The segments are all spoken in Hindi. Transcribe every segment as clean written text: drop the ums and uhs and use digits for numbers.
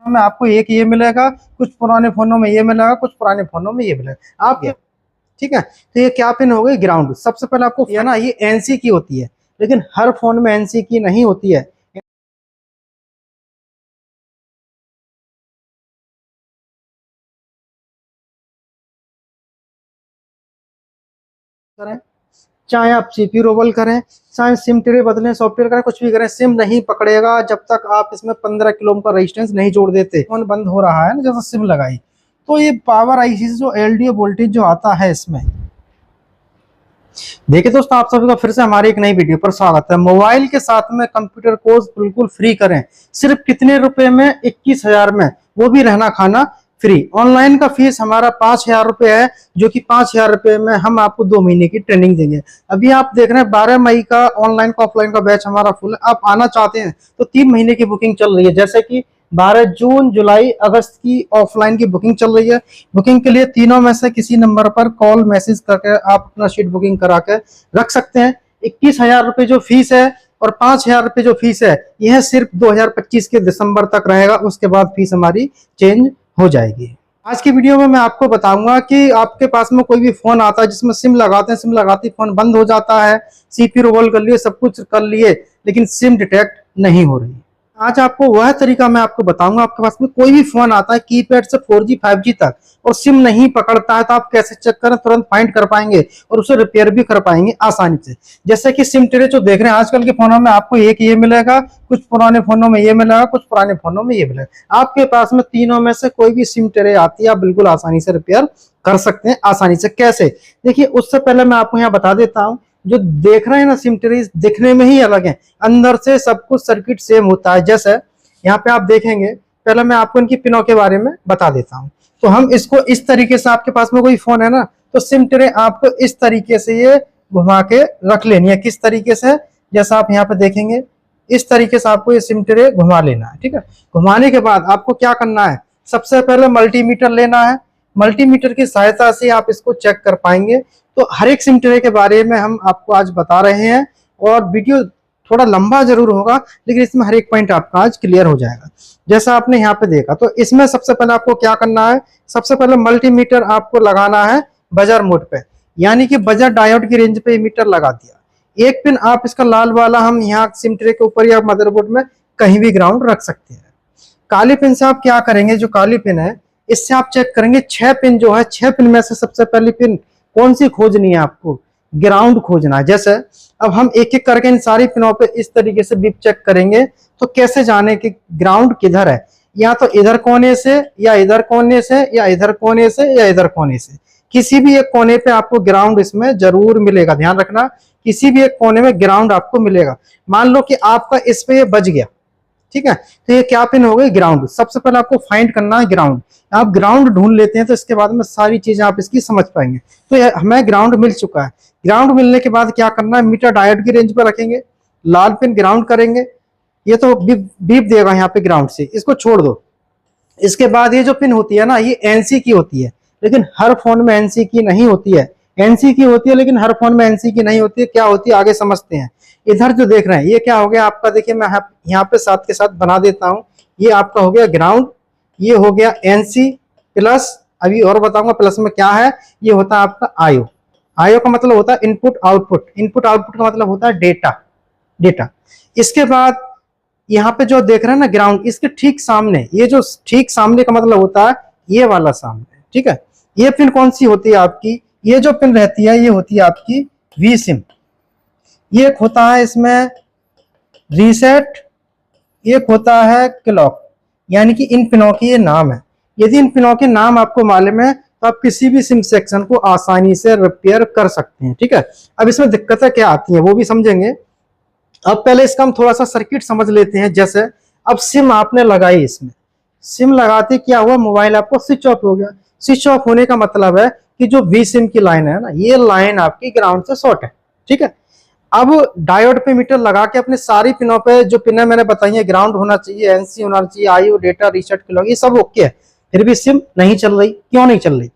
में आपको एक ये मिलेगा, कुछ पुराने फोनों में ये मिलेगा, कुछ पुराने फोनों में ये मिलेगा आप। ठीक है, तो ये क्या पिन हो गई? ग्राउंड। सबसे पहले आपको ये ना, ये एनसी की होती है, लेकिन हर फोन में एनसी की नहीं होती है। करें, चाहे आप सीपी रोबल करें, चाहे सिम ट्रे बदलें, सॉफ्टवेयर करें, कुछ भी करें, सिम नहीं पकड़ेगा जब तक आप इसमें 15 किलो का रेजिस्टेंस नहीं जोड़ देते। फोन बंद हो रहा है ना, जैसे सिम लगाई तो ये पावर आईसी से जो एलडीओ वोल्टेज जो आता है इसमें। देखिए दोस्तों, आप सभी का फिर से हमारी एक नई वीडियो पर स्वागत है। मोबाइल के साथ में कंप्यूटर कोर्स बिल्कुल फ्री करें, सिर्फ कितने रुपए में? 21,000 में, वो भी रहना खाना फ्री। ऑनलाइन का फीस हमारा 5,000 रुपए है, जो कि 5,000 रुपए में हम आपको 2 महीने की ट्रेनिंग देंगे। अभी आप देख रहे हैं 12 मई का ऑनलाइन का ऑफलाइन का बैच हमारा फुल है। आप आना चाहते हैं तो 3 महीने की बुकिंग चल रही है, जैसे कि 12 जून, जुलाई, अगस्त की ऑफलाइन की बुकिंग चल रही है। बुकिंग के लिए तीनों में से किसी नंबर पर कॉल मैसेज करके आप अपना सीट बुकिंग करा के रख सकते हैं। 21,000 रुपए जो फीस है और 5,000 रुपए जो फीस है, यह सिर्फ 2025 के दिसंबर तक रहेगा। उसके बाद फीस हमारी चेंज हो जाएगी। आज की वीडियो में मैं आपको बताऊंगा कि आपके पास में कोई भी फोन आता है जिसमें सिम लगाते हैं, सिम लगाते फोन बंद हो जाता है, सीपी रोबल कर लिए, सब कुछ कर लिए, लेकिन सिम डिटेक्ट नहीं हो रही। आज आपको वह तरीका मैं आपको बताऊंगा। आपके पास में कोई भी फोन आता है कीपैड से 4G 5G तक और सिम नहीं पकड़ता है, तो आप कैसे चेक करें, तुरंत फाइंड कर पाएंगे और उसे रिपेयर भी कर पाएंगे आसानी से। जैसे कि सिम ट्रे जो देख रहे हैं आजकल के फोनों में, आपको एक ये मिलेगा, कुछ पुराने फोनों में ये मिलेगा, कुछ पुराने फोनों में ये मिलेगा। आपके पास में तीनों में से कोई भी सिम ट्रे आती है, आप बिल्कुल आसानी से रिपेयर कर सकते हैं। आसानी से कैसे? देखिए, उससे पहले मैं आपको यहाँ बता देता हूँ, जो देख रहे हैं ना सिम ट्रे, दिखने में ही अलग है, अंदर से सब कुछ सर्किट सेम होता है। जैसे यहाँ पे आप देखेंगे, पहले मैं आपको इनकी पिनों के बारे में बता देता हूँ। तो हम इसको इस तरीके से, आपके पास में कोई फोन है ना, तो सिम ट्रे आपको इस तरीके से ये घुमा के रख लेनी है। किस तरीके से? जैसा आप यहाँ पे देखेंगे, इस तरीके से आपको ये सिम ट्रे घुमा लेना है। ठीक है, घुमाने के बाद आपको क्या करना है? सबसे पहले मल्टीमीटर लेना है। मल्टीमीटर की सहायता से आप इसको चेक कर पाएंगे। तो हर एक सिम ट्रे के बारे में हम आपको आज बता रहे हैं, और वीडियो थोड़ा लंबा जरूर होगा, लेकिन इसमें हर एक पॉइंट आपका आज क्लियर हो जाएगा। जैसा आपने यहाँ पे देखा, तो इसमें सबसे पहले आपको क्या करना है? सबसे पहले मल्टीमीटर आपको लगाना है बजर मोड पे, यानी कि बजर डायोड की रेंज पे मीटर लगा दिया। एक पिन आप इसका लाल वाला हम यहाँ सिम ट्रे के ऊपर या मदरबोर्ड में कहीं भी ग्राउंड रख सकते हैं। काली पिन से आप क्या करेंगे? जो काली पिन है, इससे आप चेक करेंगे 6 पिन जो है, 6 पिन में से सबसे पहली पिन कौन सी खोजनी है? आपको ग्राउंड खोजना है। जैसे अब हम एक एक करके इन सारी पिनों पे इस तरीके से बीप चेक करेंगे, तो कैसे जाने कि ग्राउंड किधर है? या तो इधर कोने से, या इधर कोने से, या इधर कोने से, या इधर कोने से। किसी भी एक कोने पे आपको ग्राउंड इसमें जरूर मिलेगा। ध्यान रखना, किसी भी एक कोने में ग्राउंड आपको मिलेगा। मान लो कि आपका इस पे ये बज गया, ठीक है, तो ये क्या पिन हो गई? ग्राउंड। सबसे पहले आपको फाइंड करना है ग्राउंड। आप ग्राउंड ढूंढ लेते हैं तो इसके बाद में सारी चीजें आप इसकी समझ पाएंगे। तो हमें ग्राउंड मिल चुका है। ग्राउंड मिलने के बाद क्या करना है? मीटर डायोड की रेंज पर रखेंगे, लाल पिन ग्राउंड करेंगे, ये तो बीप देगा यहाँ पे ग्राउंड से, इसको छोड़ दो। इसके बाद ये जो पिन होती है ना, ये एनसी की होती है, लेकिन हर फोन में एनसी की नहीं होती है। एनसी की होती है लेकिन हर फोन में एनसी की नहीं होती है। क्या होती है आगे समझते हैं। इधर जो देख रहे हैं, ये क्या हो गया आपका? देखिए, मैं यहाँ पे साथ के साथ बना देता हूँ। ये आपका हो गया ग्राउंड, ये हो गया एनसी प्लस। अभी और बताऊंगा प्लस में क्या है। ये होता है आपका आईओ। आईओ का मतलब होता है इनपुट आउटपुट। इनपुट आउटपुट का मतलब होता है डेटा। इसके बाद यहाँ पे जो देख रहे हैं ना ग्राउंड, इसके ठीक सामने, ये जो ठीक सामने का मतलब होता है ये वाला सामने। ठीक है, ये पिन कौन सी होती है आपकी? ये जो पिन रहती है, ये होती है आपकी वी सिम। ये एक होता है इसमें रीसेट, एक होता है क्लॉक, यानी कि इन पिनों के ये नाम है। यदि इन पिनों के नाम आपको मालूम है तो आप किसी भी सिम सेक्शन को आसानी से रिपेयर कर सकते हैं। ठीक है, अब इसमें दिक्कतें क्या आती हैं वो भी समझेंगे। अब पहले इसका हम थोड़ा सा सर्किट समझ लेते हैं। जैसे अब सिम आपने लगाई, इसमें सिम लगाते क्या हुआ? मोबाइल आपको स्विच ऑफ हो गया। स्विच ऑफ होने का मतलब है कि जो वी सिम की लाइन है ना, ये लाइन आपकी ग्राउंड से शॉर्ट है। ठीक है, अब डायोड पे मीटर लगा के अपने सारी पिनों पे, जो पिन मैंने बताई है, ग्राउंड होना चाहिए, एनसी होना चाहिए, आईओ, डेटा, रीसेट, क्लॉक, ये सब ओके है, फिर भी सिम नहीं चल रही। क्यों नहीं चल रही?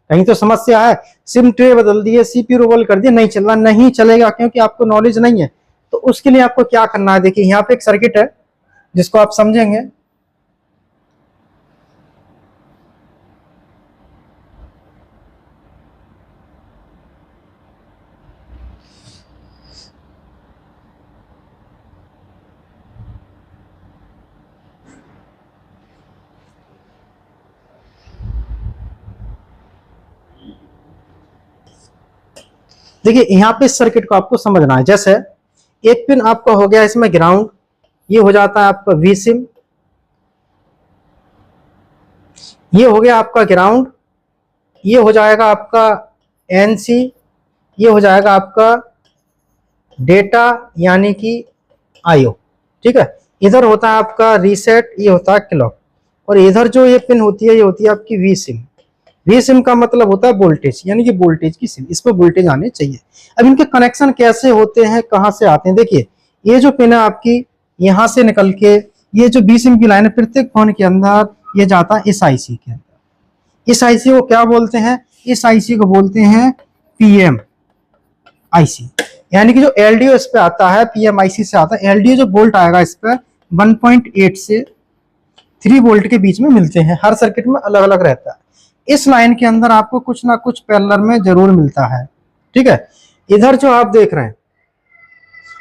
कहीं तो समस्या है। सिम ट्रे बदल दिए, सीपी रोबल कर दिया, नहीं चल रहा। नहीं चलेगा क्योंकि आपको नॉलेज नहीं है। तो उसके लिए आपको क्या करना है? देखिए, यहाँ पे एक सर्किट है जिसको आप समझेंगे। देखिए यहाँ पे इस सर्किट को आपको समझना है। जैसे एक पिन आपका हो गया इसमें ग्राउंड, ये हो जाता है आपका वी सिम, ये हो गया आपका ग्राउंड, ये हो जाएगा आपका एनसी, ये हो जाएगा आपका डेटा यानी कि आईओ। ठीक है, इधर होता है आपका रीसेट, ये होता है क्लॉक, और इधर जो ये पिन होती है ये होती है आपकी वी सिम। वी सिम का मतलब होता है वोल्टेज, यानी कि वोल्टेज की सिम, इस पर वोल्टेज आने चाहिए। अब इनके कनेक्शन कैसे होते हैं, कहाँ से आते हैं? देखिए ये जो पिन है आपकी, यहाँ से निकल के ये जो वी सिम की लाइन है प्रत्येक फोन के अंदर ये जाता है इस आईसी के अंदर। इस आईसी को क्या बोलते हैं? इस आईसी को बोलते हैं पीएम आईसी, यानी कि जो एलडीओ इस पे आता है पीएम आईसी से आता है। एलडीओ जो वोल्ट आएगा इस पर 1.8 से 3 वोल्ट के बीच में मिलते हैं, हर सर्किट में अलग अलग रहता है। इस लाइन के अंदर आपको कुछ ना कुछ पैरेलल में जरूर मिलता है। ठीक है, इधर जो आप देख रहे हैं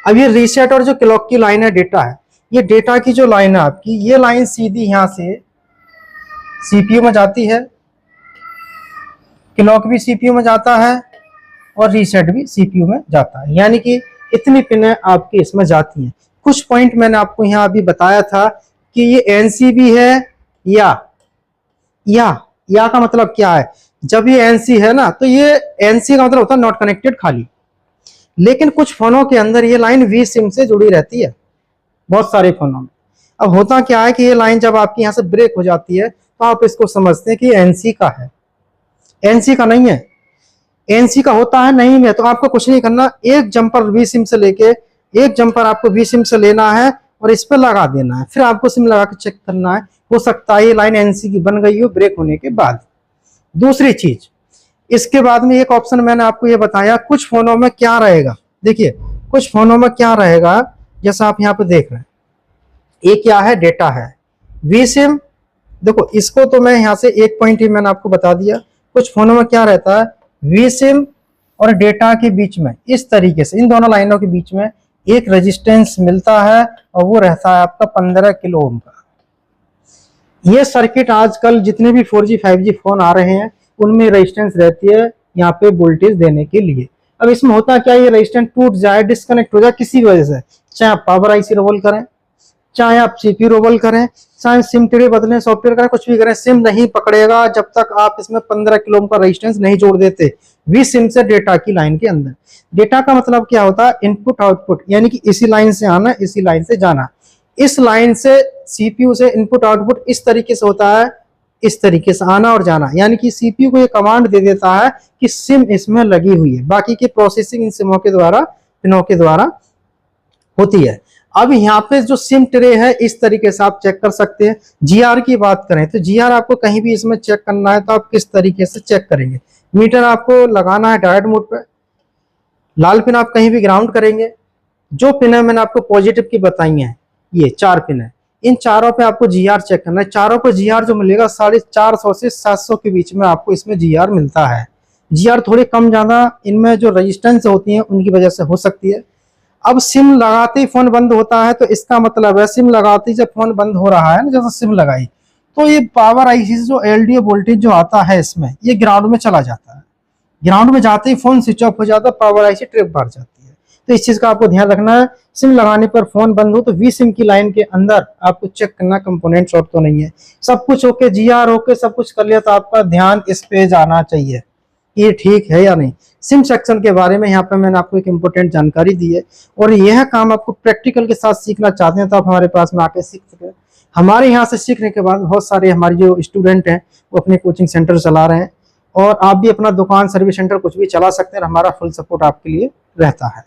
अब ये रीसेट और जो क्लॉक की लाइन है डेटा है, ये डेटा की जो लाइन है आपकी, ये लाइन सीधी यहां से सीपीयू में जाती है, क्लॉक भी सीपीयू में जाता है और रीसेट भी सीपीयू में जाता है, यानी कि इतनी पिनें आपकी इसमें जाती हैं। कुछ पॉइंट मैंने आपको यहाँ अभी बताया था कि ये एनसी भी है या का मतलब क्या है? जब ये एनसी है ना तो ये एनसी का मतलब होता है नॉट कनेक्टेड, खाली। लेकिन कुछ फोनों के अंदर ये लाइन वी सिम से जुड़ी रहती है, बहुत सारे फोनों में। अब होता क्या है कि ये लाइन जब आपकी यहाँ से ब्रेक हो जाती है तो आप इसको समझते हैं कि एनसी का है, एनसी का नहीं है। एनसी का होता है नहीं है तो आपको कुछ नहीं करना, एक जंपर वी सिम से लेके एक जंपर आपको वी सिम से लेना है और इस पर लगा देना है, फिर आपको सिम लगा के चेक करना है। हो सकता है ये लाइन एनसी की बन गई हो ब्रेक होने के बाद। दूसरी चीज, इसके बाद में एक ऑप्शन मैंने आपको ये बताया, कुछ फोनों में क्या रहेगा। देखिए कुछ फोनों में क्या रहेगा, जैसा आप यहाँ पे देख रहे हैं, ये क्या है? डेटा है, वी सिम। देखो इसको तो मैं यहाँ से एक पॉइंट ही मैंने आपको बता दिया। कुछ फोनों में क्या रहता है? वी सिम और डेटा के बीच में इस तरीके से इन दोनों लाइनों के बीच में एक रेजिस्टेंस मिलता है और वो रहता है आपका 15 किलो ओम का। ये सर्किट आजकल जितने भी 4G 5G फोन आ रहे हैं उनमें रेजिस्टेंस रहती है यहाँ पे वोल्टेज देने के लिए। अब इसमें होता क्या, ये रेजिस्टेंस टूट जाए, डिस्कनेक्ट हो जाए किसी वजह से, चाहे आप पावर आईसी रोबल करें, चाहे आप सीपीयू रोबल करें, चाहे सिम ट्रे बदलें, सॉफ्टवेयर करें, कुछ भी करें, सिम नहीं पकड़ेगा जब तक आप इसमें 15 किलो ओम का रेजिस्टेंस नहीं जोड़ देते वी सिम से डेटा की लाइन के अंदर। डेटा का मतलब क्या होता है? इनपुट आउटपुट, यानी कि इसी लाइन से आना इसी लाइन से जाना। इस लाइन से सीपीयू से इनपुट आउटपुट इस तरीके से होता है, इस तरीके से आना और जाना, यानी कि सीपीयू को ये कमांड दे देता है कि सिम इसमें लगी हुई है, बाकी की प्रोसेसिंग इन सिमों के द्वारा, पिनों के द्वारा होती है। अब यहाँ पे जो सिम ट्रे है इस तरीके से आप चेक कर सकते हैं। जीआर की बात करें तो जीआर आपको कहीं भी इसमें चेक करना है तो आप किस तरीके से चेक करेंगे? मीटर आपको लगाना है डायोड मोड पे, लाल पिन आप कहीं भी ग्राउंड करेंगे। जो पिन है मैंने आपको पॉजिटिव की बताई है, ये 4 पिन है, इन चारों पे आपको जीआर चेक करना है। चारों पे जीआर जो मिलेगा 450 से 700 के बीच में आपको इसमें जीआर मिलता है। जीआर थोड़ी कम ज्यादा इनमें जो रेजिस्टेंस होती है उनकी वजह से हो सकती है। अब सिम लगाते ही फोन बंद होता है तो इसका मतलब है सिम लगाते ही जब फोन बंद हो रहा है ना, जैसे सिम लगाई तो ये पावर आईसी से जो एलडीओ वोल्टेज जो आता है इसमें ये ग्राउंड में चला जाता है। ग्राउंड में जाते ही फोन स्विच ऑफ हो जाता है, पावर आईसी ट्रिप मार जाती है। तो इस चीज का आपको ध्यान रखना है। सिम लगाने पर फोन बंद हो तो वी सिम की लाइन के अंदर आपको चेक करना कंपोनेंट शॉर्ट तो नहीं है। सब कुछ ओके, जीआर ओके, सब कुछ कर लिया तो आपका ध्यान इस पे जाना चाहिए ये ठीक है या नहीं। सिम सेक्शन के बारे में यहाँ पे मैंने आपको एक इम्पोर्टेंट जानकारी दी है और यह काम आपको प्रैक्टिकल के साथ सीखना चाहते हैं तो आप हमारे पास में आके सीख सके। हमारे यहाँ से सीखने के बाद बहुत सारे हमारे जो स्टूडेंट हैं वो अपने कोचिंग सेंटर चला रहे हैं और आप भी अपना दुकान, सर्विस सेंटर कुछ भी चला सकते हैं। हमारा फुल सपोर्ट आपके लिए रहता है।